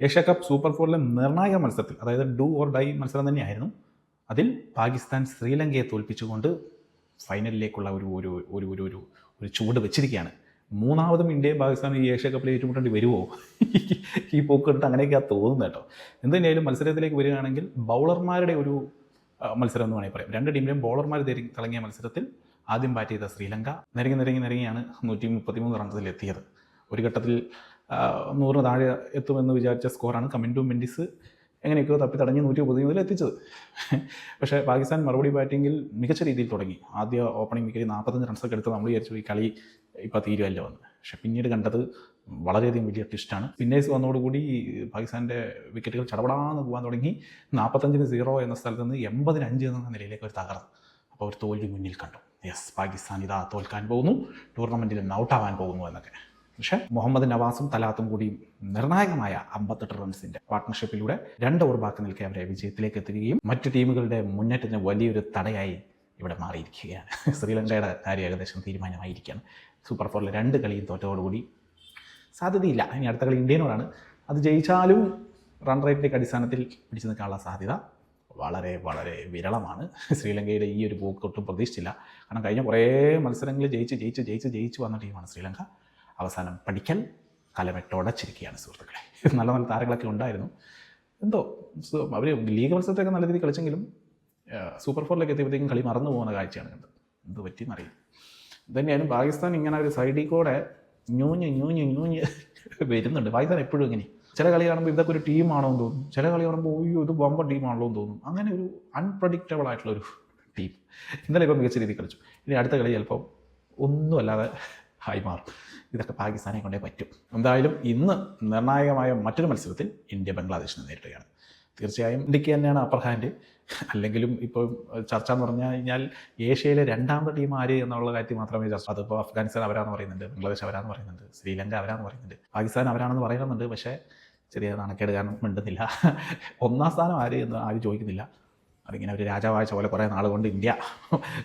Asia cup super ഫോറിലെ നിർണായക മത്സരത്തിൽ, അതായത് ഡു ഓർ ഡൈ മത്സരം തന്നെയായിരുന്നു. അതിൽ പാകിസ്ഥാൻ ശ്രീലങ്കയെ തോൽപ്പിച്ചുകൊണ്ട് ഫൈനലിലേക്കുള്ള ഒരു ഒരു ഒരു ഒരു ഒരു ഒരു ചുവട് വെച്ചിരിക്കുകയാണ്. മൂന്നാമതും ഇന്ത്യയും പാകിസ്ഥാനും ഈ ഏഷ്യ കപ്പിൽ ഏറ്റുമുട്ടേണ്ടി വരുമോ? ഈ പോക്ക് കണ്ടിട്ട് അങ്ങനെയൊക്കെയാണ് തോന്നുന്നത് കേട്ടോ. എന്ത് തന്നെയായാലും മത്സരത്തിലേക്ക് വരികയാണെങ്കിൽ ബൗളർമാരുടെ ഒരു മത്സരം എന്ന് വേണമെങ്കിൽ പറയാം. രണ്ട് ടീമിലെയും ബൗളർമാർ തിളങ്ങിയ മത്സരത്തിൽ ആദ്യം ബാറ്റ് ചെയ്ത ശ്രീലങ്ക നിരങ്ങിയാണ് 133 റൺസിൽ എത്തിയത്. ഒരു ഘട്ടത്തിൽ 100 താഴെ എത്തുമെന്ന് വിചാരിച്ച സ്കോറാണ് കമിൻഡു മെൻഡിസ് എങ്ങനെയൊക്കെയോ തപ്പി തടഞ്ഞ് 130 എത്തിച്ചത്. പക്ഷേ പാകിസ്ഥാൻ മറുപടി ബാറ്റിങ്ങിൽ മികച്ച രീതിയിൽ തുടങ്ങി. ആദ്യ ഓപ്പണിംഗ് വിക്കറ്റ് 45 റൺസൊക്കെ എടുത്ത് നമ്മൾ വിചാരിച്ചു ഈ കളി ഇപ്പോൾ തീരുമല്ലോ എന്ന്. പക്ഷെ പിന്നീട് കണ്ടത് വളരെയധികം വലിയ ട്വിസ്റ്റാണ്. സ്പിന്നേഴ്സ് വന്നതോടുകൂടി പാകിസ്ഥാൻ്റെ വിക്കറ്റുകൾ ചടപടാന്ന് പോകാൻ തുടങ്ങി. 45-0 എന്ന സ്ഥലത്ത് നിന്ന് 80-5 എന്ന നിലയിലേക്ക് ഒരു തകർന്നു. അപ്പോൾ ഒരു തോൽവി മുന്നിൽ കണ്ടു. യെസ്, പാകിസ്ഥാൻ ഇതാ തോൽക്കാൻ പോകുന്നു, ടൂർണമെൻറ്റിൽ ഔട്ടാവാൻ പോകുന്നു എന്നൊക്കെ. പക്ഷേ മുഹമ്മദ് നവാസും തലാത്തും കൂടിയും നിർണായകമായ 58 റൺസിൻ്റെ പാർട്ട്ണർഷിപ്പിലൂടെ 2 ഓവർ ബാക്കി നിൽക്കെ അവരെ വിജയത്തിലേക്ക് എത്തുകയും മറ്റു ടീമുകളുടെ മുന്നേറ്റത്തിന് വലിയൊരു തടയായി ഇവിടെ മാറിയിരിക്കുകയാണ്. ശ്രീലങ്കയുടെ കാര്യം ഏകദേശം തീരുമാനമായിരിക്കുകയാണ്. സൂപ്പർ ഫോറിലെ 2 കളിയും തോറ്റതോടുകൂടി സാധ്യതയില്ല. ഇനി അടുത്ത കളി ഇന്ത്യനോടാണ്. അത് ജയിച്ചാലും റൺ റേറ്റിൻ്റെ അടിസ്ഥാനത്തിൽ പിടിച്ചു നിൽക്കാനുള്ള സാധ്യത വളരെ വളരെ വിരളമാണ്. ശ്രീലങ്കയുടെ ഈ ഒരു പോക്ക് ഒട്ടും പ്രതീക്ഷിച്ചില്ല. കാരണം കഴിഞ്ഞ കുറേ മത്സരങ്ങൾ ജയിച്ച് വന്ന ടീമാണ് ശ്രീലങ്ക. അവസാനം പഠിക്കൽ കലമെട്ടോടച്ചിരിക്കുകയാണ് സുഹൃത്തുക്കളെ. നല്ല നല്ല താരങ്ങളൊക്കെ ഉണ്ടായിരുന്നു. എന്തോ അവർ ലീഗ് മത്സരത്തൊക്കെ നല്ല രീതിയിൽ കളിച്ചെങ്കിലും സൂപ്പർ ഫോറിലേക്ക് എത്തിയപ്പോഴത്തേക്കും കളി മറന്നു പോകുന്ന കാഴ്ചയാണ് കണ്ടത്. എന്ത് പറ്റിയെന്നറിയില്ല. തന്നെയാലും പാകിസ്ഥാൻ ഇങ്ങനെ ഒരു സൈഡിൽ കൂടെ ഞൂഞ്ഞ് വരുന്നുണ്ട്. പാകിസ്ഥാൻ എപ്പോഴും ഇങ്ങനെ ചില കളി കാണുമ്പോൾ ഇതൊക്കെ ഒരു ടീമാണോ എന്ന് തോന്നും, ചില കളി കാണുമ്പോൾ അയ്യോ ഇത് ബമ്പർ ടീമാണല്ലോ എന്ന് തോന്നും. അങ്ങനെ ഒരു അൺപ്രഡിക്റ്റബിൾ ആയിട്ടുള്ളൊരു ടീം. ഇന്നലെ ഇപ്പോൾ മികച്ച രീതിയിൽ കളിച്ചു. ഇനി അടുത്ത കളി ചിലപ്പോൾ ഒന്നുമല്ലാതെ ആയി മാറും. ഇതൊക്കെ പാകിസ്ഥാനെ കൊണ്ടേ പറ്റും. എന്തായാലും ഇന്ന് നിർണായകമായ മറ്റൊരു മത്സരത്തിൽ ഇന്ത്യ ബംഗ്ലാദേശിനെ നേരിടുകയാണ്. തീർച്ചയായും ഇന്ത്യക്ക് തന്നെയാണ് അപ്പർ ഹാൻഡ്. അല്ലെങ്കിലും ഇപ്പോൾ ചർച്ച എന്ന് പറഞ്ഞു കഴിഞ്ഞാൽ ഏഷ്യയിലെ 2ാമത്തെ ടീം ആര് എന്നുള്ള കാര്യത്തിൽ മാത്രമേ ചർച്ച. അതിപ്പോൾ അഫ്ഗാനിസ്ഥാൻ അവരാണെന്ന് പറയുന്നുണ്ട്, ബംഗ്ലാദേശ് അവരാണെന്ന് പറയുന്നുണ്ട്, ശ്രീലങ്ക അവരാണെന്ന് പറയുന്നുണ്ട്, പാകിസ്ഥാൻ അവരാണെന്ന് പറയുന്നുണ്ട്. പക്ഷേ ചെറിയ നാണക്കേട് കാരണം മിണ്ടുന്നില്ല. 1ാം സ്ഥാനം ആര് എന്ന് ആരും ചോദിക്കുന്നില്ല. അതിങ്ങനെ ഒരു രാജാവാഴ്ച പോലെ കുറേ നാൾ കൊണ്ട് ഇന്ത്യ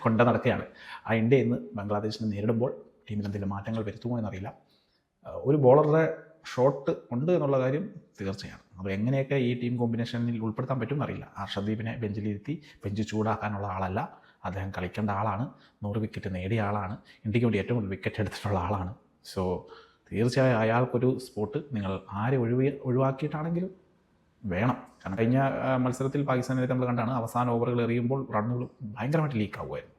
കൊണ്ടു നടക്കുകയാണ്. ആ ഇന്ത്യ ഇന്ന് ബംഗ്ലാദേശിനെ നേരിടുമ്പോൾ ടീമിൽ എന്തെങ്കിലും മാറ്റങ്ങൾ വരുത്തുമോ എന്നറിയില്ല. ഒരു ബോളറുടെ ഷോട്ട് ഉണ്ട് എന്നുള്ള കാര്യം തീർച്ചയാണ്. അപ്പോൾ എങ്ങനെയൊക്കെ ഈ ടീം കോമ്പിനേഷനിൽ ഉൾപ്പെടുത്താൻ പറ്റും എന്നറിയില്ല. ഹർഷദീപിനെ ബെഞ്ചിലിരുത്തി ബെഞ്ച് ചൂടാക്കാനുള്ള ആളല്ല. അദ്ദേഹം കളിക്കേണ്ട ആളാണ്. 100 വിക്കറ്റ് നേടിയ ആളാണ്. ഇന്ത്യക്ക് വേണ്ടി ഏറ്റവും കൂടുതൽ വിക്കറ്റ് എടുത്തിട്ടുള്ള ആളാണ്. സോ തീർച്ചയായും അയാൾക്കൊരു സ്പോട്ട് നിങ്ങൾ ആരെ ഒഴിവാക്കിയിട്ടാണെങ്കിലും വേണം. കാരണം കഴിഞ്ഞ മത്സരത്തിൽ പാകിസ്ഥാനെ നമ്മൾ കണ്ടാണ് അവസാന ഓവറുകൾ എറിയുമ്പോൾ റണ്ണുകൾ ഭയങ്കരമായിട്ട് ലീക്ക് ആവുമായിരുന്നു.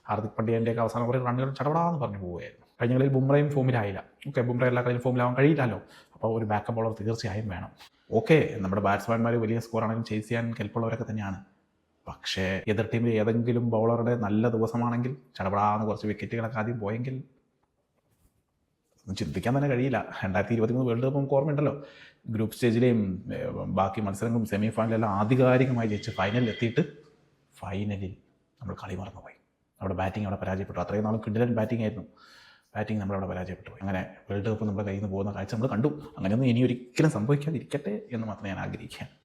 ഹാർദിക് പാണ്ഡ്യൻ്റെയൊക്കെ അവസാനം കുറേ റണ്ണുകൾ ചടപടാന്ന് പറഞ്ഞു പോവുകയായിരുന്നു. കഴിഞ്ഞ കളിയിൽ ബുംറയും ഫോമിലായില്ല. ഓക്കെ, ബുംറ എല്ലാ കളിയിലും ഫോമിലാവാൻ കഴിയില്ലല്ലോ. അപ്പോൾ ഒരു ബാക്കപ്പ് ബോളർ തീർച്ചയായും വേണം. ഓക്കെ, നമ്മുടെ ബാറ്റ്സ്മാൻമാർ വലിയ സ്കോറാണെങ്കിലും ചേസ് ചെയ്യാൻ കെൽപ്പുള്ളവരൊക്കെ തന്നെയാണ്. പക്ഷേ എതിർ ടീമിൽ ഏതെങ്കിലും ബൗളറുടെ നല്ല ദിവസമാണെങ്കിൽ ചടപടാന്ന് കുറച്ച് വിക്കറ്റുകളൊക്കെ ആദ്യം പോയെങ്കിൽ ചിന്തിക്കാൻ തന്നെ കഴിയില്ല. 2023 വേൾഡ് കപ്പ് നമുക്ക് ഓർമ്മയുണ്ടല്ലോ. ഗ്രൂപ്പ് സ്റ്റേജിലെയും ബാക്കി മത്സരങ്ങളും സെമി ഫൈനലെല്ലാം ആധികാരികമായി ജയിച്ച് ഫൈനലിൽ എത്തിയിട്ട് ഫൈനലിൽ നമ്മൾ കളി മറന്നുപോയി. നമ്മുടെ ബാറ്റിംഗ് അവിടെ പരാജയപ്പെട്ടു. അത്രയും നാളും കിഡിലൻ ബാറ്റിംഗ് ആയിരുന്നു. ബാറ്റിംഗ് നമ്മളവിടെ പരാജയപ്പെട്ടു. അങ്ങനെ വേൾഡ് കപ്പ് നമ്മുടെ കയ്യിൽ നിന്ന് പോകുന്ന കാഴ്ച നമ്മൾ കണ്ടു. അങ്ങനെയൊന്നും ഇനി ഒരിക്കലും സംഭവിക്കാതിരിക്കട്ടെ എന്ന് മാത്രമേ ഞാൻ ആഗ്രഹിക്കുകയാണ്.